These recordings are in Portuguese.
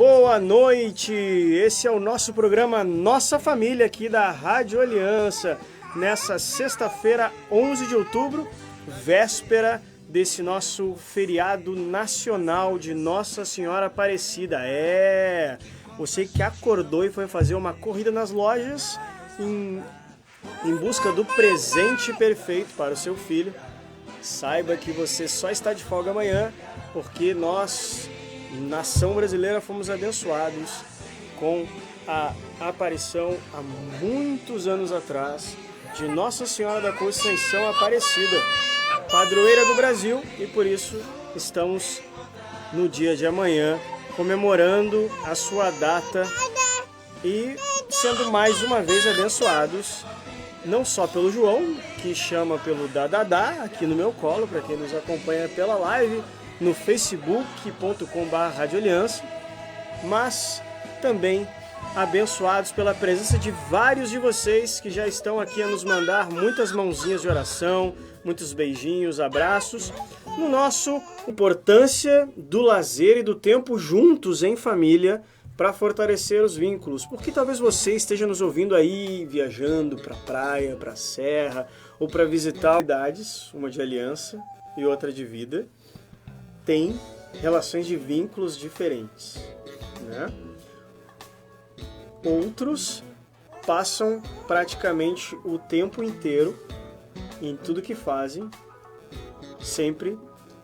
Boa noite! Esse é o nosso programa Nossa Família aqui da Rádio Aliança, nessa sexta-feira, 11 de outubro, véspera desse nosso feriado nacional de Nossa Senhora Aparecida. Você que acordou e foi fazer uma corrida nas lojas em busca do presente perfeito para o seu filho, saiba que você só está de folga amanhã, porque nós, nação brasileira, fomos abençoados com a aparição há muitos anos atrás de Nossa Senhora da Conceição Aparecida, padroeira do Brasil, e por isso estamos no dia de amanhã comemorando a sua data e sendo mais uma vez abençoados não só pelo João, que chama pelo Dadadá aqui no meu colo, para quem nos acompanha pela live no facebook.com/radioaliança, mas também abençoados pela presença de vários de vocês que já estão aqui a nos mandar muitas mãozinhas de oração, muitos beijinhos, abraços, no nosso importância do lazer e do tempo juntos em família para fortalecer os vínculos, porque talvez você esteja nos ouvindo aí viajando para a praia, para a serra, ou para visitar cidades, uma de aliança e outra de vida, tem relações de vínculos diferentes, né? Outros passam praticamente o tempo inteiro em tudo que fazem, sempre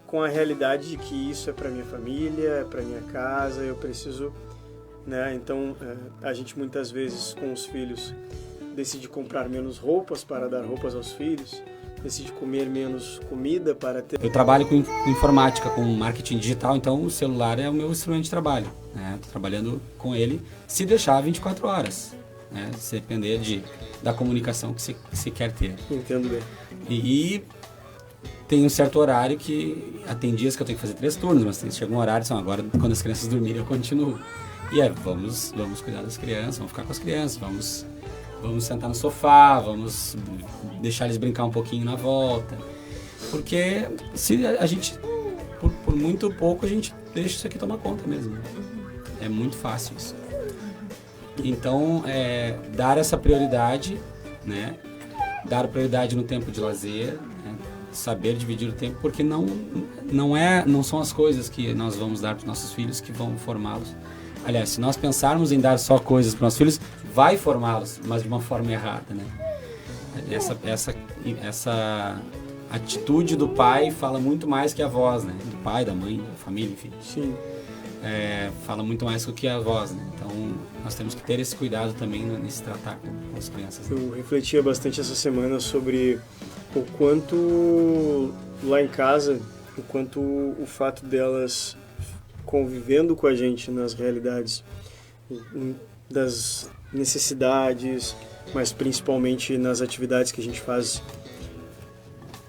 com a realidade de que isso é para minha família, é para minha casa, eu preciso, né? Então a gente muitas vezes com os filhos decide comprar menos roupas para dar roupas aos filhos, decide comer menos comida para ter... Eu trabalho com informática, com marketing digital, então o celular é o meu instrumento de trabalho, né? Estou trabalhando com ele, se deixar 24 horas, né? Se depender da comunicação que se quer ter. Entendo bem. E tem um certo horário que... Tem dias que eu tenho que fazer 3 turnos, mas chega um horário, agora quando as crianças dormirem eu continuo. E vamos cuidar das crianças, vamos ficar com as crianças, vamos sentar no sofá, vamos deixar eles brincar um pouquinho na volta. Porque se a gente, por muito pouco, a gente deixa isso aqui tomar conta mesmo. É muito fácil isso. Então, dar essa prioridade, né? Dar prioridade no tempo de lazer, né? Saber dividir o tempo, porque não são as coisas que nós vamos dar para os nossos filhos que vão formá-los. Aliás, se nós pensarmos em dar só coisas para os nossos filhos, vai formá-los, mas de uma forma errada, né? Essa atitude do pai fala muito mais que a voz, né? Do pai, da mãe, da família, enfim. Sim. Fala muito mais do que a voz, né? Então, nós temos que ter esse cuidado também nesse tratar com as crianças. Eu refletia bastante essa semana sobre o quanto lá em casa, o quanto o fato delas convivendo com a gente nas realidades das necessidades, mas principalmente nas atividades que a gente faz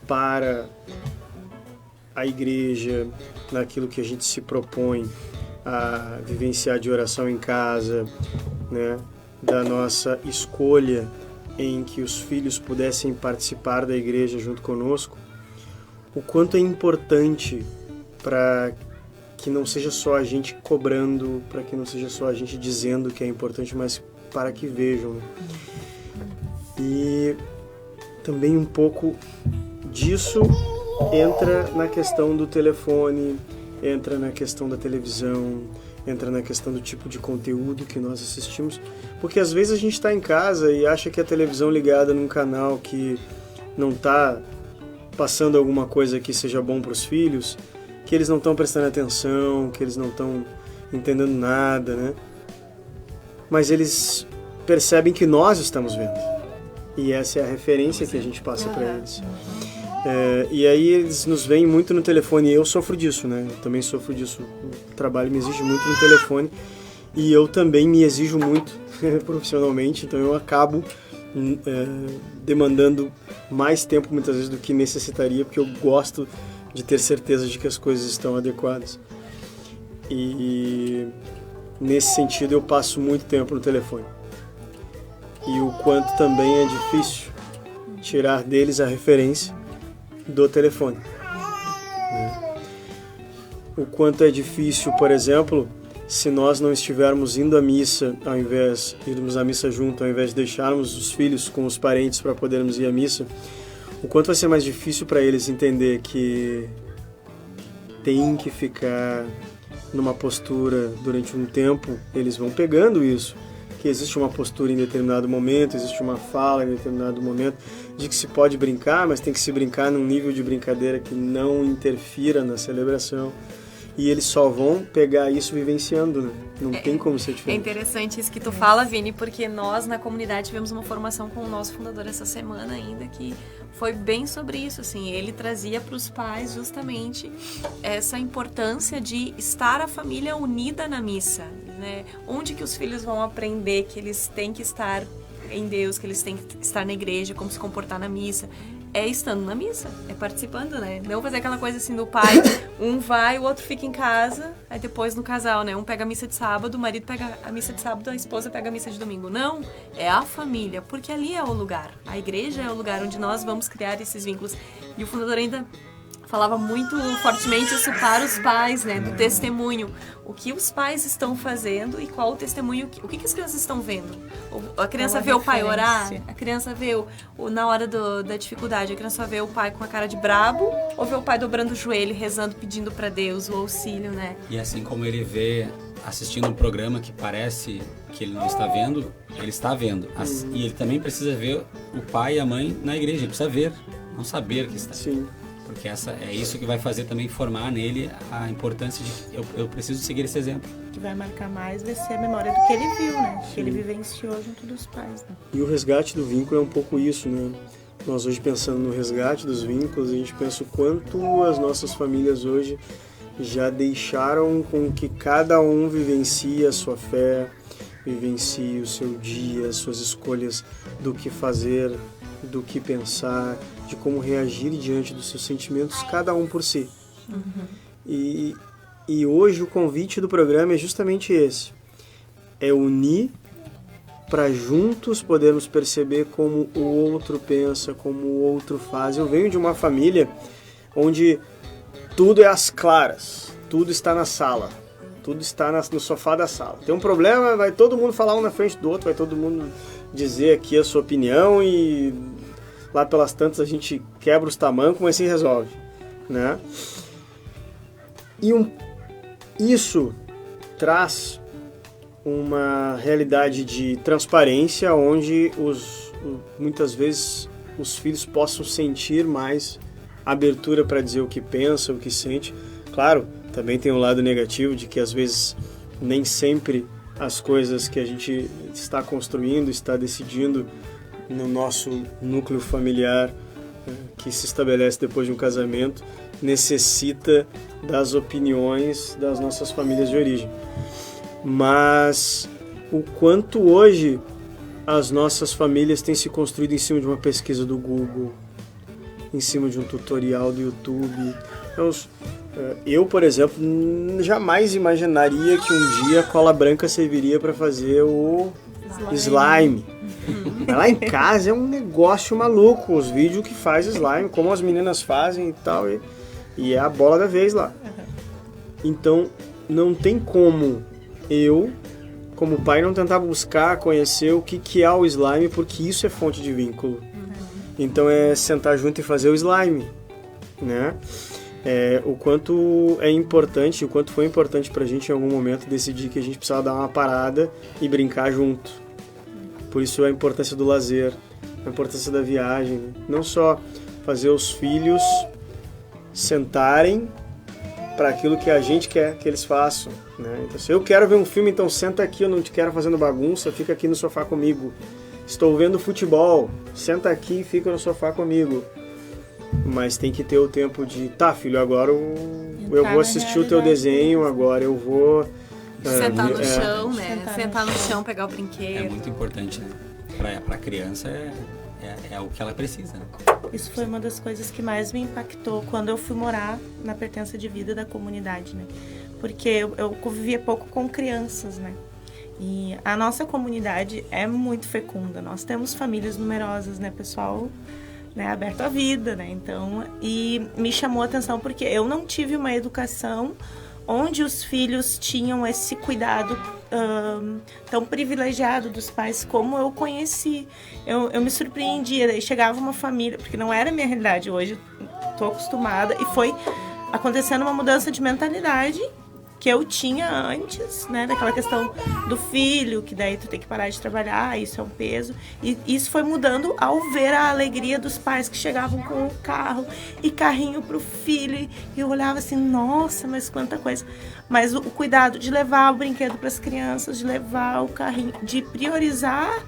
para a igreja, naquilo que a gente se propõe a vivenciar de oração em casa, né? Da nossa escolha em que os filhos pudessem participar da igreja junto conosco, o quanto é importante para que não seja só a gente cobrando, para que não seja só a gente dizendo que é importante, mas para que vejam. E também um pouco disso entra na questão do telefone, entra na questão da televisão, entra na questão do tipo de conteúdo que nós assistimos, porque às vezes a gente está em casa e acha que a televisão ligada num canal que não está passando alguma coisa que seja bom para os filhos, que eles não estão prestando atenção, que eles não estão entendendo nada, né? Mas eles percebem que nós estamos vendo. E essa é a referência que a gente passa para eles. E aí eles nos veem muito no telefone, e eu sofro disso, né? Eu também sofro disso. O trabalho me exige muito no telefone, e eu também me exijo muito profissionalmente, então eu acabo demandando mais tempo muitas vezes do que necessitaria, porque eu gosto de ter certeza de que as coisas estão adequadas. E nesse sentido eu passo muito tempo no telefone. E o quanto também é difícil tirar deles a referência do telefone. O quanto é difícil, por exemplo, se nós não estivermos indo à missa, irmos à missa junto, ao invés de deixarmos os filhos com os parentes para podermos ir à missa, o quanto vai ser mais difícil para eles entender que tem que ficar numa postura durante um tempo. Eles vão pegando isso, que existe uma postura em determinado momento, existe uma fala em determinado momento, de que se pode brincar, mas tem que se brincar num nível de brincadeira que não interfira na celebração. E eles só vão pegar isso vivenciando, né? Não tem como ser diferente. É interessante isso que tu fala, Vini, porque nós na comunidade tivemos uma formação com o nosso fundador essa semana ainda, que foi bem sobre isso, assim. Ele trazia para os pais justamente essa importância de estar a família unida na missa, né? Onde que os filhos vão aprender que eles têm que estar em Deus, que eles têm que estar na igreja, como se comportar na missa. É estando na missa, é participando, né? Não fazer aquela coisa assim do pai, um vai, o outro fica em casa, aí depois no casal, né? Um pega a missa de sábado, o marido pega a missa de sábado, a esposa pega a missa de domingo. Não, é a família, porque ali é o lugar. A igreja é o lugar onde nós vamos criar esses vínculos. E o fundador ainda falava muito fortemente isso para os pais, né? Do testemunho. O que os pais estão fazendo e qual o testemunho, o que as crianças estão vendo. A criança vê o pai orar, a criança vê na hora da dificuldade, a criança vê o pai com a cara de brabo ou vê o pai dobrando o joelho, rezando, pedindo para Deus o auxílio, né? E assim como ele vê assistindo um programa que parece que ele não está vendo, ele está vendo. E ele também precisa ver o pai e a mãe na igreja, ele precisa ver, não saber que está. Sim. Porque é isso que vai fazer também formar nele a importância de eu preciso seguir esse exemplo. O que vai marcar mais vai ser a memória do que ele viu, né? Que ele vivenciou junto dos pais, né? E o resgate do vínculo é um pouco isso, né? Nós hoje pensando no resgate dos vínculos, a gente pensa o quanto as nossas famílias hoje já deixaram com que cada um vivencie a sua fé, vivencie o seu dia, as suas escolhas do que fazer, do que pensar, de como reagir diante dos seus sentimentos, cada um por si. E hoje o convite do programa é justamente esse. É unir para juntos podermos perceber como o outro pensa, como o outro faz. Eu venho de uma família onde tudo é às claras, tudo está na sala, tudo está no sofá da sala. Tem um problema, vai todo mundo falar um na frente do outro, vai todo mundo dizer aqui a sua opinião e lá pelas tantas a gente quebra os tamancos, mas se resolve, né? E isso traz uma realidade de transparência onde muitas vezes os filhos possam sentir mais abertura para dizer o que pensa, o que sente. Claro, também tem um lado negativo de que às vezes nem sempre as coisas que a gente está construindo, está decidindo no nosso núcleo familiar que se estabelece depois de um casamento necessita das opiniões das nossas famílias de origem. Mas o quanto hoje as nossas famílias têm se construído em cima de uma pesquisa do Google, em cima de um tutorial do YouTube. Então, eu, por exemplo, jamais imaginaria que um dia a cola branca serviria para fazer o slime. Lá em casa é um negócio maluco, os vídeos que faz slime, como as meninas fazem e tal, e é a bola da vez lá. Então, não tem como eu, como pai, não tentar buscar, conhecer o que é o slime, porque isso é fonte de vínculo. Então é sentar junto e fazer o slime, né? O quanto é importante, o quanto foi importante pra gente em algum momento decidir que a gente precisava dar uma parada e brincar junto. Por isso a importância do lazer, a importância da viagem, né? Não só fazer os filhos sentarem para aquilo que a gente quer que eles façam, né? Então, se eu quero ver um filme, então senta aqui, eu não te quero fazendo bagunça, fica aqui no sofá comigo. Estou vendo futebol, senta aqui e fica no sofá comigo. Mas tem que ter o tempo de, tá, filho, agora eu vou assistir o teu desenho, agora eu vou... sentar no chão, né? Sentar no chão, pegar o brinquedo. É muito importante, né? Pra criança é o que ela precisa, né? Isso foi uma das coisas que mais me impactou quando eu fui morar na pertença de vida da comunidade, né? Porque eu convivia pouco com crianças, né? E a nossa comunidade é muito fecunda. Nós temos famílias numerosas, né? Pessoal, né, aberto à vida, né? Então, e me chamou a atenção porque eu não tive uma educação onde os filhos tinham esse cuidado tão privilegiado dos pais como eu conheci. Eu me surpreendia, daí chegava uma família, porque não era a minha realidade, hoje estou acostumada, e foi acontecendo uma mudança de mentalidade que eu tinha antes, né, daquela questão do filho, que daí tu tem que parar de trabalhar, isso é um peso, e isso foi mudando ao ver a alegria dos pais que chegavam com o carro e carrinho pro filho, e eu olhava assim, nossa, mas quanta coisa. Mas o cuidado de levar o brinquedo para as crianças, de levar o carrinho, de priorizar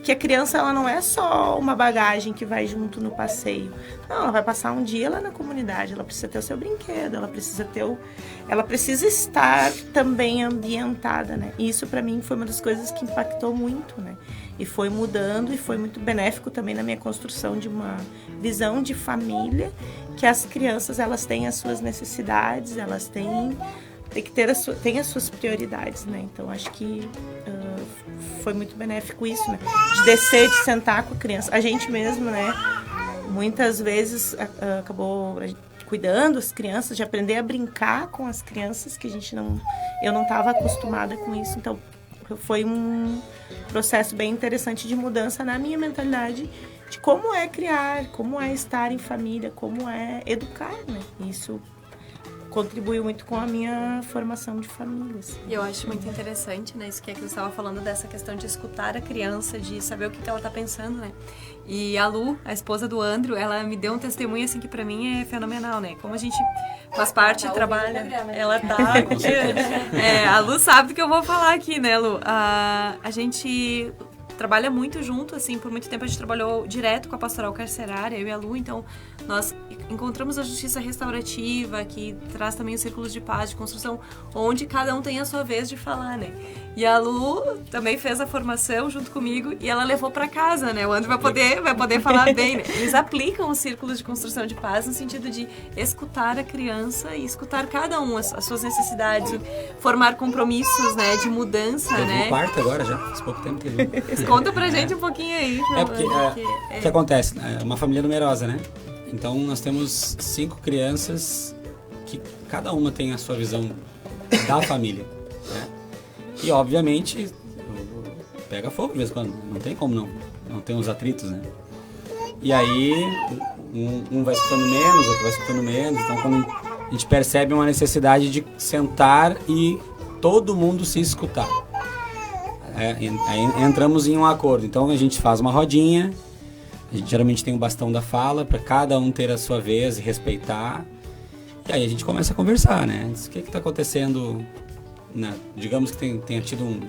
que a criança, ela não é só uma bagagem que vai junto no passeio. Não, ela vai passar um dia lá na comunidade, ela precisa ter o seu brinquedo, ela precisa estar também ambientada, né? E isso para mim foi uma das coisas que impactou muito, né? E foi mudando e foi muito benéfico também na minha construção de uma visão de família, que as crianças, elas têm as suas necessidades, elas têm que ter tem as suas prioridades, né? Então acho que foi muito benéfico isso, né? De descer, de sentar com a criança. A gente mesmo, né? Muitas vezes acabou cuidando as crianças, de aprender a brincar com as crianças, que eu não estava acostumada com isso. Então foi um processo bem interessante de mudança na minha mentalidade de como é criar, como é estar em família, como é educar, né? Isso contribuiu muito com a minha formação de famílias. E eu acho muito interessante, né, isso que a Cris estava falando, dessa questão de escutar a criança, de saber o que ela está pensando, né? E a Lu, a esposa do Andrew, ela me deu um testemunho, assim, que para mim é fenomenal, né? Como a gente faz parte, trabalha... Ela tá... a Lu sabe do que eu vou falar aqui, né, Lu? A gente trabalha muito junto, assim, por muito tempo a gente trabalhou direto com a pastoral carcerária, eu e a Lu, então nós encontramos a justiça restaurativa, que traz também os círculos de paz, de construção, onde cada um tem a sua vez de falar, né? E a Lu também fez a formação junto comigo e ela levou para casa, né? O André vai poder falar bem, né? Eles aplicam os círculos de construção de paz no sentido de escutar a criança e escutar cada um, as suas necessidades, formar compromissos, né? De mudança, né? No quarto agora já, faz pouco tempo que ele... Conta pra gente um pouquinho aí. O que acontece? É uma família numerosa, né? Então nós temos 5 crianças que cada uma tem a sua visão da família, né? E obviamente pega fogo de vez em quando, não tem como não tem os atritos, né? E aí um vai escutando menos, outro vai escutando menos, então quando a gente percebe uma necessidade de sentar e todo mundo se escutar. Aí entramos em um acordo, então a gente faz uma rodinha, a gente geralmente tem um bastão da fala para cada um ter a sua vez e respeitar, e aí a gente começa a conversar, né? O que está acontecendo, digamos que tenha tido um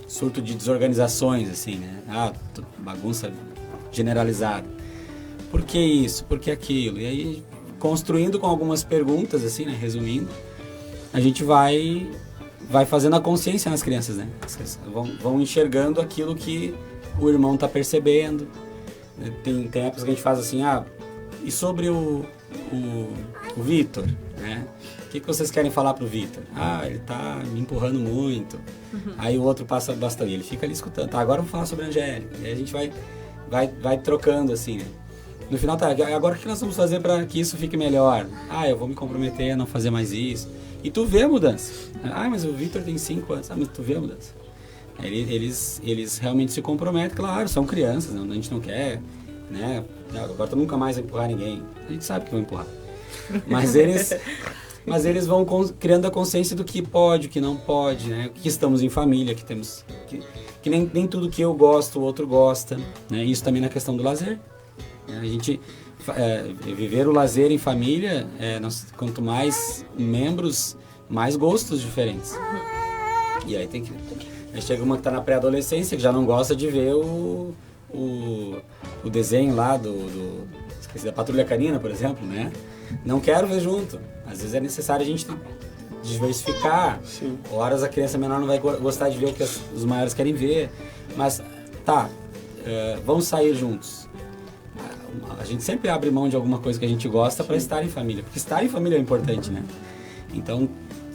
surto de desorganizações, assim, né? Bagunça generalizada. Por que isso? Por que aquilo? E aí, construindo com algumas perguntas, assim, né? Resumindo, a gente vai fazendo a consciência nas crianças, né? As crianças vão enxergando aquilo que o irmão está percebendo. Tem épocas que a gente faz assim, e sobre o Vitor, né? O que vocês querem falar pro Vitor? Ele tá me empurrando muito. Uhum. Aí o outro passa bastante, ele fica ali escutando. Tá, agora vamos falar sobre a Angélica. E aí a gente vai trocando assim, né? No final, agora o que nós vamos fazer para que isso fique melhor? Eu vou me comprometer a não fazer mais isso. E tu vê a mudança. Mas o Vitor tem 5 anos. Mas tu vê a mudança. Eles realmente se comprometem, claro, são crianças, a gente não quer, né? Agora tu nunca mais vai empurrar ninguém. A gente sabe que vão empurrar. Mas eles vão criando a consciência do que pode, o que não pode, né? Que estamos em família, que temos... Que nem tudo que eu gosto, o outro gosta, né? Isso também na questão do lazer. A gente... viver o lazer em família, quanto mais membros, mais gostos diferentes. E aí tem que... Aí chega uma que está na pré-adolescência, que já não gosta de ver o desenho lá esqueci, da Patrulha Canina, por exemplo, né? Não quero ver junto. Às vezes é necessário a gente diversificar. Sim. Horas a criança menor não vai gostar de ver o que os maiores querem ver. Mas, vamos sair juntos. A gente sempre abre mão de alguma coisa que a gente gosta para estar em família. Porque estar em família é importante, né? Então,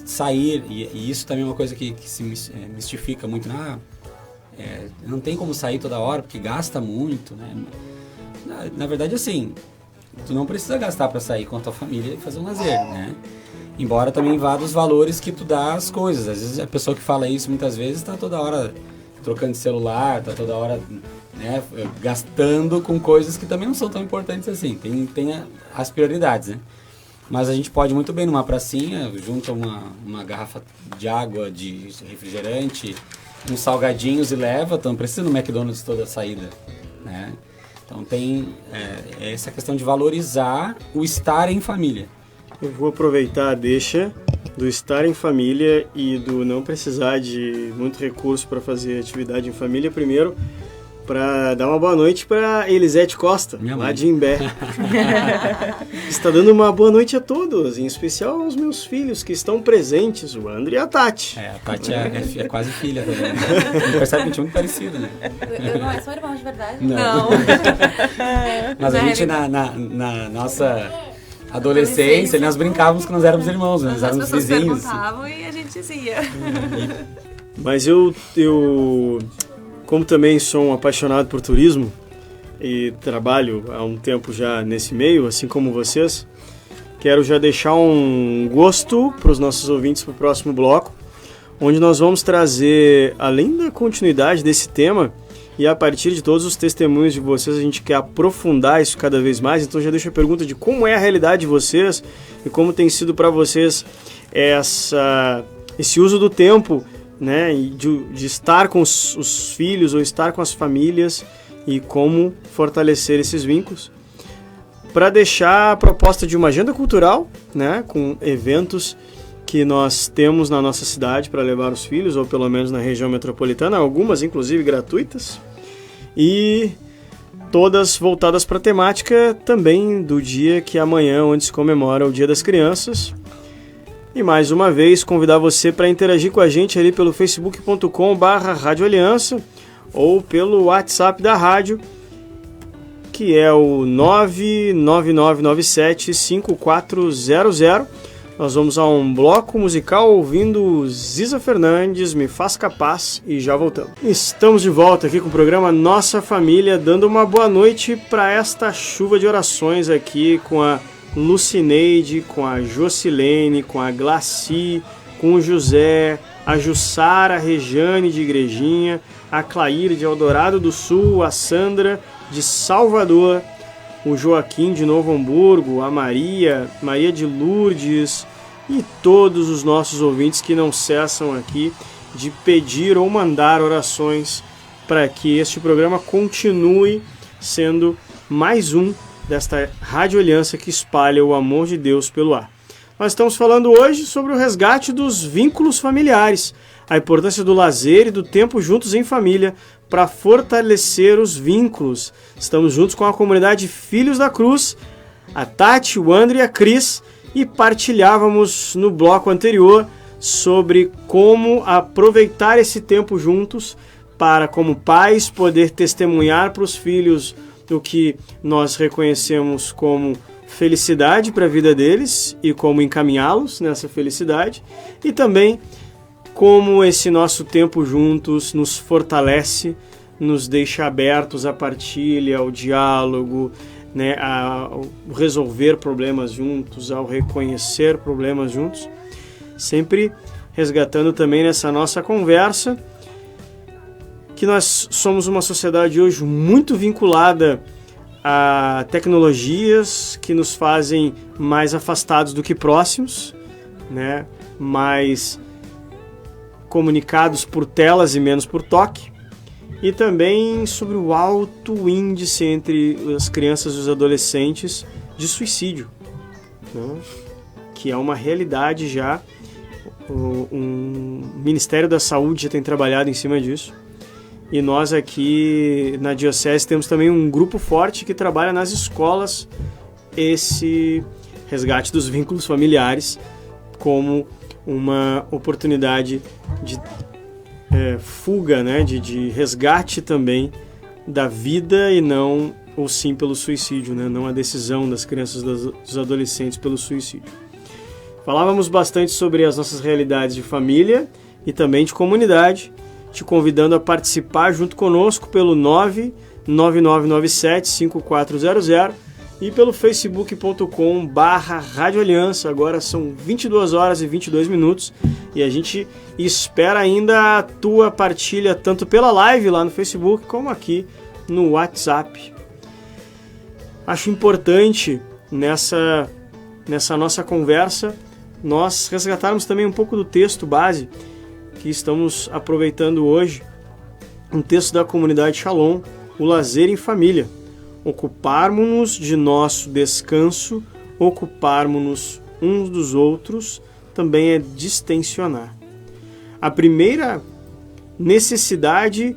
sair, e isso também é uma coisa que se mistifica muito. Não tem como sair toda hora, porque gasta muito, né? Na verdade, assim, tu não precisa gastar para sair com a tua família e fazer um lazer, né? Embora também vá dos valores que tu dá às coisas. Às vezes a pessoa que fala isso muitas vezes está toda hora trocando de celular, está toda hora, né, gastando com coisas que também não são tão importantes assim. Tem as prioridades, né? Mas a gente pode muito bem numa pracinha, junta uma garrafa de água, de refrigerante, uns salgadinhos e leva. Então não precisa no McDonald's toda a saída, né? Então tem essa questão de valorizar o estar em família. Eu vou aproveitar a deixa do estar em família e do não precisar de muito recurso para fazer atividade em família, primeiro para dar uma boa noite para Elisete Costa, lá de Imbé. Está dando uma boa noite a todos, em especial aos meus filhos que estão presentes, o André e a Tati. A Tati é quase filha também. Não percebe que a gente é muito parecido, né? Eu não sou irmão de verdade? Não. Mas a gente na nossa adolescência, nós brincávamos que nós éramos irmãos, né? Nós éramos vizinhos. As pessoas perguntavam e a gente dizia. Mas eu, como também sou um apaixonado por turismo e trabalho há um tempo já nesse meio, assim como vocês, quero já deixar um gosto para os nossos ouvintes para o próximo bloco, onde nós vamos trazer, além da continuidade desse tema, e a partir de todos os testemunhos de vocês, a gente quer aprofundar isso cada vez mais. Então já deixo a pergunta de como é a realidade de vocês e como tem sido para vocês esse uso do tempo, né, de estar com os filhos ou estar com as famílias e como fortalecer esses vínculos. Para deixar a proposta de uma agenda cultural, né, com eventos que nós temos na nossa cidade para levar os filhos, ou pelo menos na região metropolitana, algumas inclusive gratuitas, e todas voltadas para a temática também do dia que é amanhã, onde se comemora o Dia das Crianças. E mais uma vez convidar você para interagir com a gente ali pelo facebook.com/Rádio Aliança ou pelo WhatsApp da rádio, que é o 99997-5400. Nós vamos a um bloco musical ouvindo Ziza Fernandes, Me Faz Capaz, e já voltamos. Estamos de volta aqui com o programa Nossa Família, dando uma boa noite para esta chuva de orações aqui com a Lucineide, com a Jocilene, com a Glaci, com o José, a Jussara, a Rejane de Igrejinha, a Clair de Eldorado do Sul, a Sandra de Salvador, o Joaquim de Novo Hamburgo, a Maria de Lourdes e todos os nossos ouvintes que não cessam aqui de pedir ou mandar orações para que este programa continue sendo mais um desta Rádio Aliança que espalha o amor de Deus pelo ar. Nós estamos falando hoje sobre o resgate dos vínculos familiares, a importância do lazer e do tempo juntos em família para fortalecer os vínculos. Estamos juntos com a comunidade Filhos da Cruz, a Tati, o André e a Cris, e partilhávamos no bloco anterior sobre como aproveitar esse tempo juntos para, como pais, poder testemunhar para os filhos o que nós reconhecemos como felicidade para a vida deles e como encaminhá-los nessa felicidade, e também como esse nosso tempo juntos nos fortalece, nos deixa abertos à partilha, ao diálogo, né, ao resolver problemas juntos, ao reconhecer problemas juntos, sempre resgatando também nessa nossa conversa que nós somos uma sociedade hoje muito vinculada a tecnologias que nos fazem mais afastados do que próximos, né, mais comunicados por telas e menos por toque, e também sobre o alto índice entre as crianças e os adolescentes de suicídio, né? Que é uma realidade já. O Ministério da Saúde já tem trabalhado em cima disso, e nós aqui na Diocese temos também um grupo forte que trabalha nas escolas esse resgate dos vínculos familiares como uma oportunidade de fuga, né, de resgate também da vida, e não ou sim pelo suicídio, né, não a decisão das crianças e dos adolescentes pelo suicídio. Falávamos bastante sobre as nossas realidades de família e também de comunidade, te convidando a participar junto conosco pelo 99997-5400 e pelo facebook.com/Rádio Aliança. Agora são 22 horas e 22 minutos e a gente espera ainda a tua partilha tanto pela live lá no Facebook como aqui no WhatsApp. Acho importante nessa nossa conversa nós resgatarmos também um pouco do texto base que estamos aproveitando hoje, um texto da comunidade Shalom, o lazer em família. Ocuparmos-nos de nosso descanso, ocuparmos-nos uns dos outros, também é distensionar. A primeira necessidade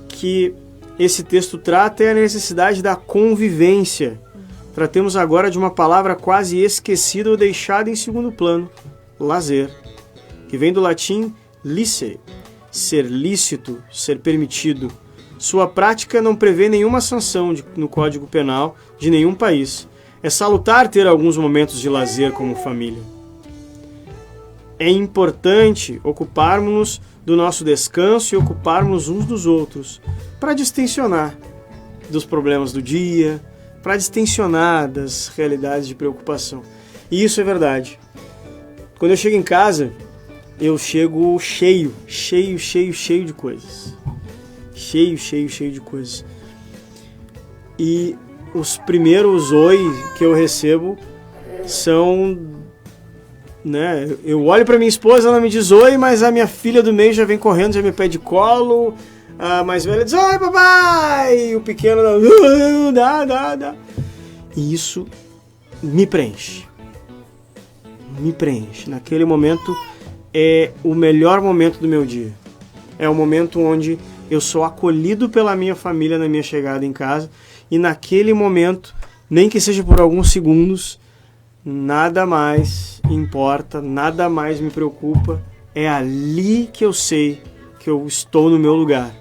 que esse texto trata é a necessidade da convivência. Tratemos agora de uma palavra quase esquecida ou deixada em segundo plano, lazer, que vem do latim licere, ser lícito, ser permitido. Sua prática não prevê nenhuma sanção no Código Penal de nenhum país. É salutar ter alguns momentos de lazer como família. É importante ocuparmos-nos do nosso descanso e ocuparmos uns dos outros para distensionar dos problemas do dia, para distensionar das realidades de preocupação. E isso é verdade. Quando eu chego em casa, eu chego cheio de coisas. Cheio de coisas. E os primeiros oi que eu recebo são, né? Eu olho para minha esposa, ela me diz oi, mas a minha filha do meio já vem correndo, já me pede colo. A mais velha diz oi, papai! E o pequeno dá. E isso me preenche. Naquele momento é o melhor momento do meu dia. É o momento onde eu sou acolhido pela minha família na minha chegada em casa e naquele momento, nem que seja por alguns segundos, nada mais importa, nada mais me preocupa. É ali que eu sei que eu estou no meu lugar.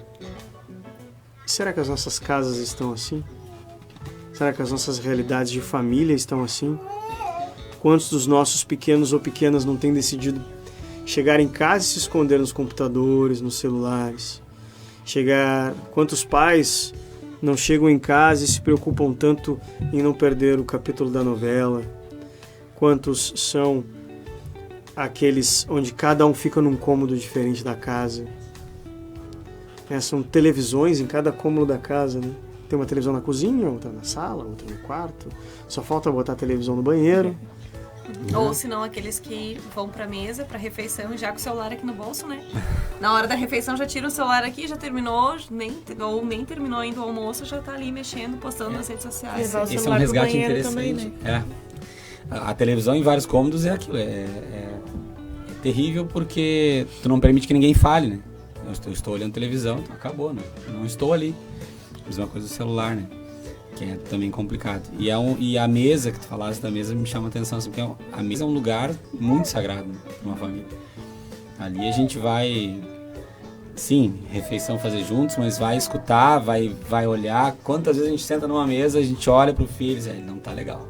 Será que as nossas casas estão assim? Será que as nossas realidades de família estão assim? Quantos dos nossos pequenos ou pequenas não têm decidido chegar em casa e se esconder nos computadores, nos celulares? Quantos pais não chegam em casa e se preocupam tanto em não perder o capítulo da novela? Quantos são aqueles onde cada um fica num cômodo diferente da casa? São televisões em cada cômodo da casa, né? Tem uma televisão na cozinha, outra na sala, outra no quarto. Só falta botar a televisão no banheiro. Ou se não, aqueles que vão pra mesa, pra refeição, já com o celular aqui no bolso, né? Na hora da refeição já tira o celular aqui, já terminou, nem terminou ainda o almoço, já tá ali mexendo, postando nas redes sociais. Esse é um resgate interessante. Também, né? A televisão em vários cômodos é aquilo, é terrível porque tu não permite que ninguém fale, né? Eu estou olhando televisão, então acabou, né? Não estou ali. Mesma coisa do celular, né? Que é também complicado. E a mesa, que tu falaste da mesa, me chama a atenção, assim, porque a mesa é um lugar muito sagrado, né, para uma família. Ali a gente vai, sim, refeição fazer juntos, mas vai escutar, vai olhar. Quantas vezes a gente senta numa mesa, a gente olha pro filho e diz, ele não tá legal.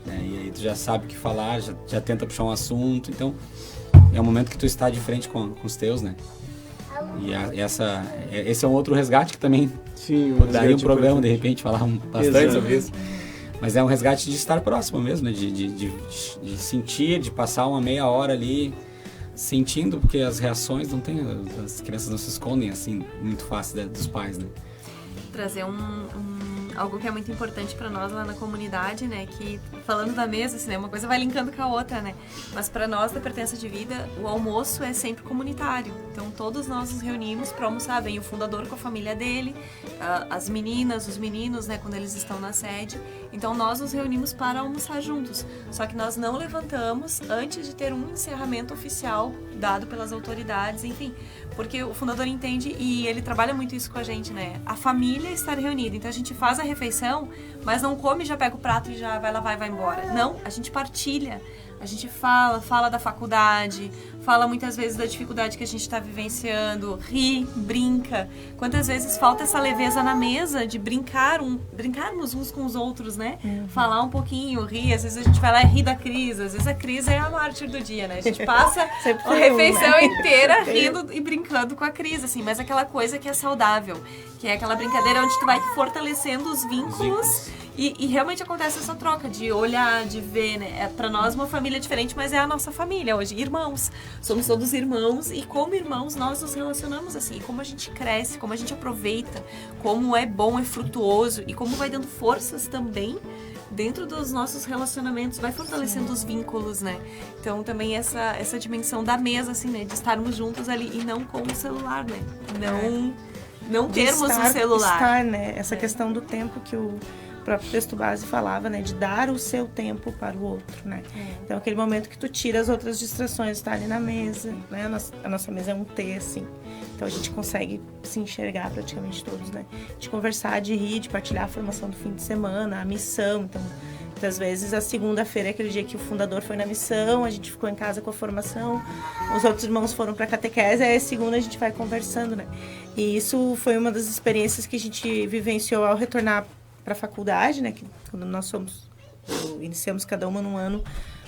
Né? E aí tu já sabe o que falar, já tenta puxar um assunto. Então, é um momento que tu está de frente com os teus, né? E esse é um outro resgate que também daria um programa, de repente, falar bastante sobre isso. Mas é um resgate de estar próximo mesmo, né? de sentir, de passar uma meia hora ali sentindo, porque as reações não tem, as crianças não se escondem assim muito fácil dos pais, né? Trazer algo que é muito importante para nós lá na comunidade, né? Que, falando da mesa, assim, né? Uma coisa vai linkando com a outra, né? Mas para nós da Pertença de Vida, o almoço é sempre comunitário. Então, todos nós nos reunimos para almoçar. Vem o fundador com a família dele, as meninas, os meninos, né? Quando eles estão na sede. Então, nós nos reunimos para almoçar juntos. Só que nós não levantamos antes de ter um encerramento oficial dado pelas autoridades, enfim. Porque o fundador entende, e ele trabalha muito isso com a gente, né? A família estar reunida. Então, a gente faz a refeição, mas não come, já pega o prato e já vai lavar e vai embora. Não, a gente partilha. A gente fala da faculdade, fala muitas vezes da dificuldade que a gente está vivenciando, ri, brinca. Quantas vezes falta essa leveza na mesa de brincarmos uns com os outros, né? Falar um pouquinho, rir. Às vezes a gente vai lá e ri da Cris. Às vezes a Cris é a mártir do dia, né? A gente passa a refeição inteira rindo e brincando com a Cris, assim. Mas aquela coisa que é saudável, que é aquela brincadeira onde tu vai fortalecendo os vínculos E realmente acontece essa troca de olhar, de ver, né? Pra nós uma família diferente, mas é a nossa família hoje, irmãos. Somos todos irmãos e como irmãos nós nos relacionamos assim. E como a gente cresce, como a gente aproveita, como é bom, é frutuoso e como vai dando forças também dentro dos nossos relacionamentos, vai fortalecendo os vínculos, né? Então também essa dimensão da mesa, assim, né? De estarmos juntos ali e não com o celular, né? Não termos o celular. Estar, né? Essa questão do tempo que o próprio texto base falava, né? De dar o seu tempo para o outro, né? Então aquele momento que tu tira as outras distrações, estar ali na mesa, né? A nossa mesa é um T, assim. Então a gente consegue se enxergar praticamente todos, né? De conversar, de rir, de partilhar a formação do fim de semana, a missão. Então, muitas vezes a segunda-feira é aquele dia que o fundador foi na missão, a gente ficou em casa com a formação, os outros irmãos foram para catequese, aí a segunda a gente vai conversando, né? E isso foi uma das experiências que a gente vivenciou ao retornar para a faculdade, né? Que quando nós iniciamos cada uma num ano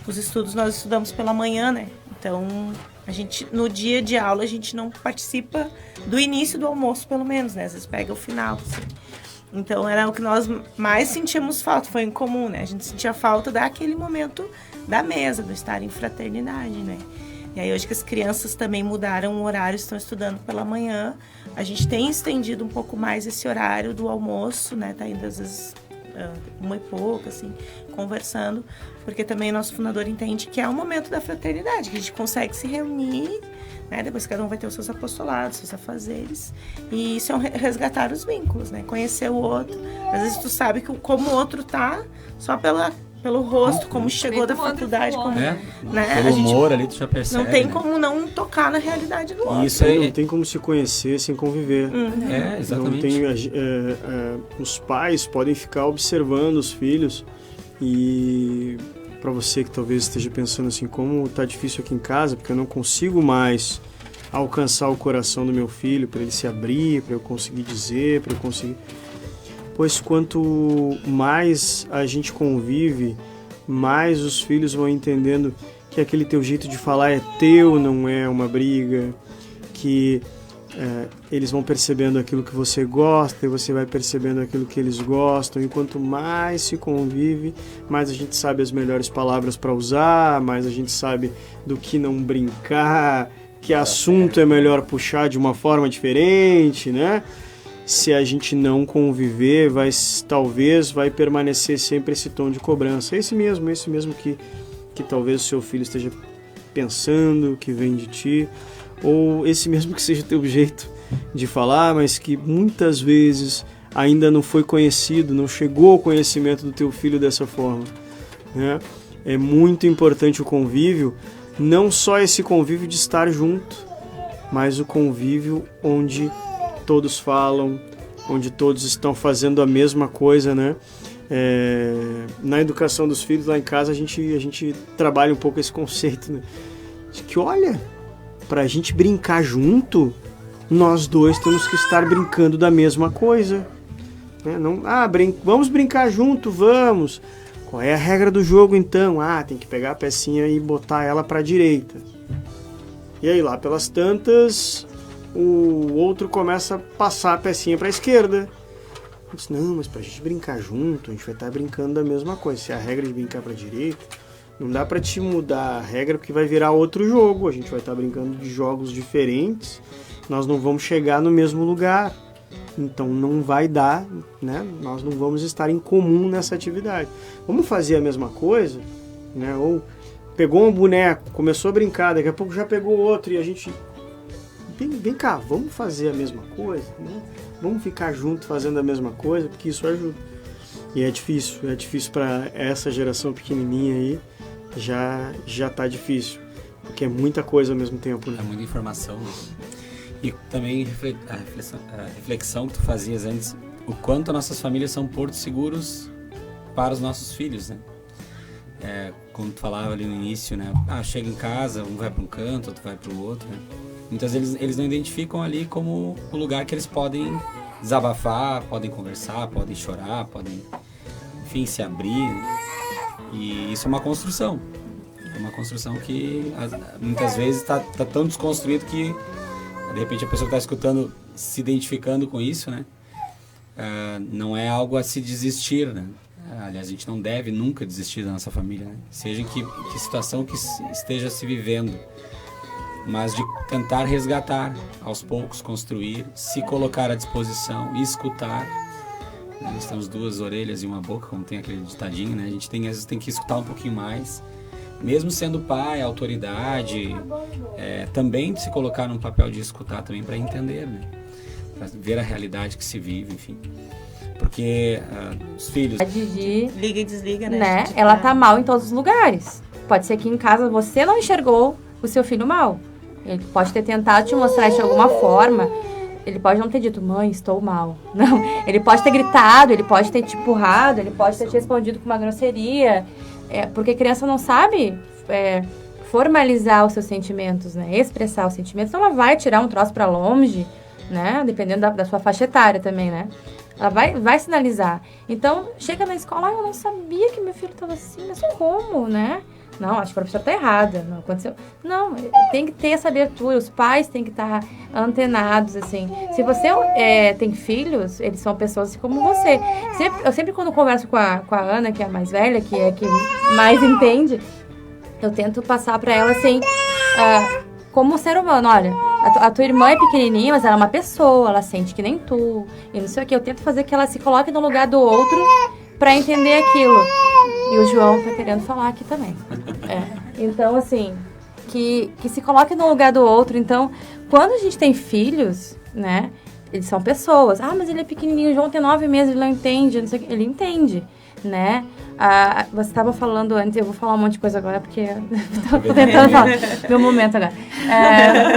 os estudos, nós estudamos pela manhã, né? Então, a gente, no dia de aula, a gente não participa do início do almoço, pelo menos, né? Às vezes pega o final, assim. Então, era o que nós mais sentíamos falta, foi em comum, né? A gente sentia falta daquele momento da mesa, do estar em fraternidade, né? E aí, hoje que as crianças também mudaram o horário, estão estudando pela manhã, a gente tem estendido um pouco mais esse horário do almoço, né? Tá indo, às vezes, 1h pouco, assim, conversando, porque também o nosso fundador entende que é um momento da fraternidade, que a gente consegue se reunir, né? Depois cada um vai ter os seus apostolados, seus afazeres, e isso é resgatar os vínculos, né? Conhecer o outro. Às vezes tu sabe como o outro tá, só pelo rosto, como chegou da faculdade, como, né? Pelo humor ali tu já percebe. Não tem como não tocar na realidade do outro. Isso aí não tem como se conhecer sem conviver. Exatamente. Não tem, os pais podem ficar observando os filhos e para você que talvez esteja pensando assim, como tá difícil aqui em casa, porque eu não consigo mais alcançar o coração do meu filho, para ele se abrir, para eu conseguir dizer, para eu conseguir... Pois quanto mais a gente convive, mais os filhos vão entendendo que aquele teu jeito de falar é teu, não é uma briga, que eles vão percebendo aquilo que você gosta e você vai percebendo aquilo que eles gostam, e quanto mais se convive, mais a gente sabe as melhores palavras para usar, mais a gente sabe do que não brincar, que assunto é melhor puxar de uma forma diferente, né? Se a gente não conviver, talvez vai permanecer sempre esse tom de cobrança, esse mesmo que talvez o seu filho esteja pensando, que vem de ti, ou esse mesmo que seja teu jeito de falar, mas que muitas vezes ainda não foi conhecido, não chegou ao conhecimento do teu filho dessa forma, né? É muito importante o convívio, não só esse convívio de estar junto, mas o convívio onde todos falam, onde todos estão fazendo a mesma coisa, né? Na educação dos filhos, lá em casa, a gente trabalha um pouco esse conceito, né? De que, olha, pra gente brincar junto, nós dois temos que estar brincando da mesma coisa, né? Não, vamos brincar junto, vamos. Qual é a regra do jogo, então? Tem que pegar a pecinha e botar ela pra direita. E aí, lá pelas tantas, o outro começa a passar a pecinha para a esquerda. Eu disse, não, mas pra gente brincar junto, a gente vai estar brincando da mesma coisa. Se a regra é de brincar para a direita, não dá para te mudar a regra porque vai virar outro jogo. A gente vai estar brincando de jogos diferentes, nós não vamos chegar no mesmo lugar. Então não vai dar, né? Nós não vamos estar em comum nessa atividade. Vamos fazer a mesma coisa, né? Ou pegou um boneco, começou a brincar, daqui a pouco já pegou outro e a gente... Vem cá, vamos fazer a mesma coisa, né? Vamos ficar junto fazendo a mesma coisa, porque isso ajuda. E é difícil para essa geração pequenininha aí, já tá difícil, porque é muita coisa ao mesmo tempo, né? É muita informação. E também a reflexão que tu fazias antes, o quanto nossas famílias são portos seguros para os nossos filhos, né? Como tu falava ali no início, né? Chega em casa, um vai para um canto, outro vai para o outro, né? Muitas vezes eles não identificam ali como o lugar que eles podem desabafar, podem conversar, podem chorar, podem, enfim, se abrir. E isso é uma construção. É uma construção que muitas vezes está tão desconstruído que, de repente, a pessoa que está escutando, se identificando com isso, né? Não é algo a se desistir, né? aliás, a gente não deve nunca desistir da nossa família, né? Seja em que situação que esteja se vivendo, mas de tentar resgatar, aos poucos, construir, se colocar à disposição e escutar. Né? Nós temos 2 orelhas e uma boca, como tem aquele ditadinho, né? A gente às vezes tem que escutar um pouquinho mais, mesmo sendo pai, autoridade, também se colocar num papel de escutar também para entender, né? Para ver a realidade que se vive, enfim. Porque os filhos... Liga e desliga, né? Ela tá mal em todos os lugares. Pode ser que em casa você não enxergou o seu filho mal. Ele pode ter tentado te mostrar isso de alguma forma. Ele pode não ter dito, mãe, estou mal. Não. Ele pode ter gritado, ele pode ter te empurrado, ele pode ter te respondido com uma grosseria. Porque a criança não sabe formalizar os seus sentimentos, né? Expressar os sentimentos. Então ela vai tirar um troço pra longe, né? Dependendo da sua faixa etária também, né? Ela vai sinalizar. Então, chega na escola, eu não sabia que meu filho estava assim, mas como, né? Não, acho que a professora está errada, não aconteceu. Não, tem que ter essa abertura, os pais têm que estar antenados, assim. Se você tem filhos, eles são pessoas assim como você. Eu sempre quando converso com a Ana, que é a mais velha, que é a que mais entende, eu tento passar para ela, assim, como um ser humano. Olha, a tua irmã é pequenininha, mas ela é uma pessoa, ela sente que nem tu. E não sei o que, eu tento fazer que ela se coloque no lugar do outro para entender aquilo. E o João tá querendo falar aqui também. Então, assim, que se coloque no lugar do outro. Então, quando a gente tem filhos, né, eles são pessoas. Ah, mas ele é pequenininho, o João tem 9 meses, ele não entende, não sei o que. Ele entende, né? Você estava falando antes, eu vou falar um monte de coisa agora, porque tô tentando falar. Meu momento agora.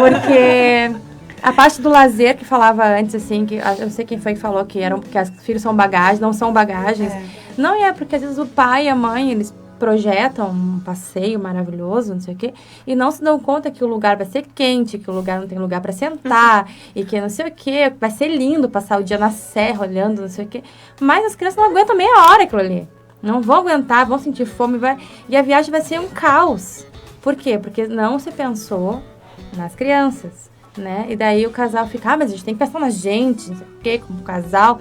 Porque a parte do lazer que falava antes, assim, que eu não sei quem foi que falou que os filhos são bagagens, não são bagagens. Não porque às vezes o pai e a mãe, eles projetam um passeio maravilhoso, não sei o quê, e não se dão conta que o lugar vai ser quente, que o lugar não tem lugar para sentar, e que não sei o quê, vai ser lindo passar o dia na serra olhando, não sei o quê. Mas as crianças não aguentam meia hora aquilo ali. Não vão aguentar, vão sentir fome, e a viagem vai ser um caos. Por quê? Porque não se pensou nas crianças, né? E daí o casal fica, mas a gente tem que pensar na gente, não sei o quê, como casal.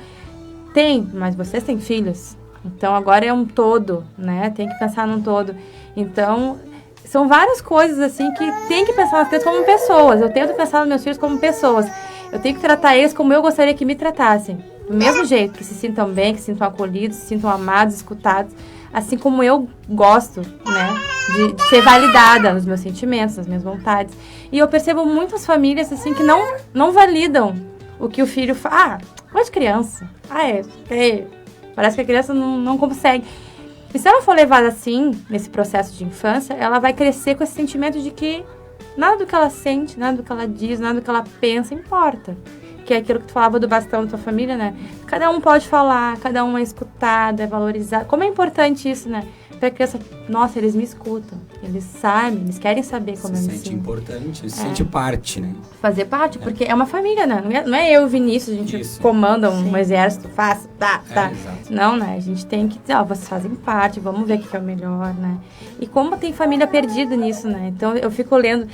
Tem, mas vocês têm filhos. Então, agora é um todo, né? Tem que pensar num todo. Então, são várias coisas, assim, que tem que pensar nas crianças como pessoas. Eu tento pensar nos meus filhos como pessoas. Eu tenho que tratar eles como eu gostaria que me tratassem. Do mesmo jeito, que se sintam bem, que se sintam acolhidos, se sintam amados, escutados. Assim como eu gosto, né? De ser validada nos meus sentimentos, nas minhas vontades. E eu percebo muitas famílias, assim, que não validam o que o filho fala. Mas criança. Parece que a criança não consegue. E se ela for levada assim, nesse processo de infância, ela vai crescer com esse sentimento de que nada do que ela sente, nada do que ela diz, nada do que ela pensa importa. Que é aquilo que tu falava do bastão da tua família, né? Cada um pode falar, cada um é escutado, é valorizado. Como é importante isso, né? Pra criança, nossa, eles me escutam, eles sabem, eles querem saber como eu me sinto. Se sente importante, se sente parte, né? Fazer parte, porque é uma família, né? Não é eu e o Vinícius, a gente comanda um exército, faz, tá. Não, né? A gente tem que dizer, vocês fazem parte, vamos ver o que é o melhor, né? E como tem família perdida nisso, né? Então eu fico lendo,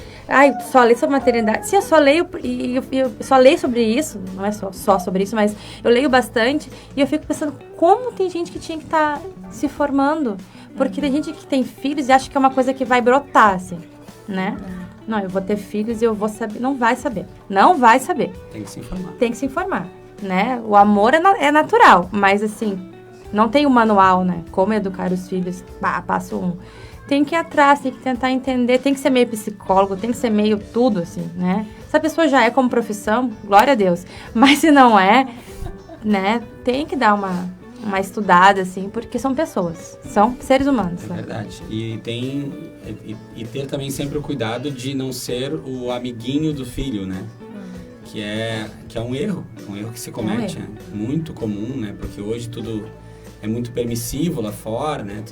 só leio sobre maternidade. Sim, eu só leio, e eu só leio sobre isso, não é só sobre isso, mas eu leio bastante, e eu fico pensando, como tem gente que tinha que estar se formando. Porque tem gente que tem filhos e acha que é uma coisa que vai brotar, assim, né? Não, eu vou ter filhos e eu vou saber. Não vai saber. Não vai saber. Tem que se informar. Tem que se informar, né? O amor é natural, mas, assim, não tem um manual, né? Como educar os filhos, passo 1. Tem que ir atrás, tem que tentar entender, tem que ser meio psicólogo, tem que ser meio tudo, assim, né? Se a pessoa já é como profissão, glória a Deus. Mas se não é, né? Tem que dar uma estudada, assim, porque são pessoas, são seres humanos. É verdade. E ter também sempre o cuidado de não ser o amiguinho do filho, né? Que é um erro que se comete, né? Muito comum, né? Porque hoje tudo é muito permissivo lá fora, né?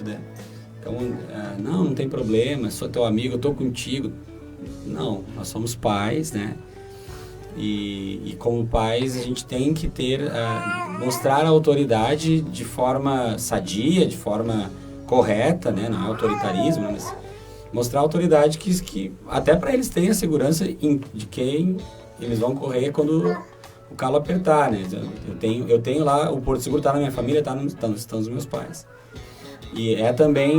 Então, não tem problema, sou teu amigo, eu tô contigo. Não, nós somos pais, né? E como pais, a gente tem que mostrar a autoridade de forma sadia, de forma correta, né? Não é autoritarismo, mas mostrar a autoridade que até para eles terem a segurança de quem eles vão correr quando o calo apertar, né? Eu tenho lá, o Porto Seguro está na minha família, estão nos meus pais. E é também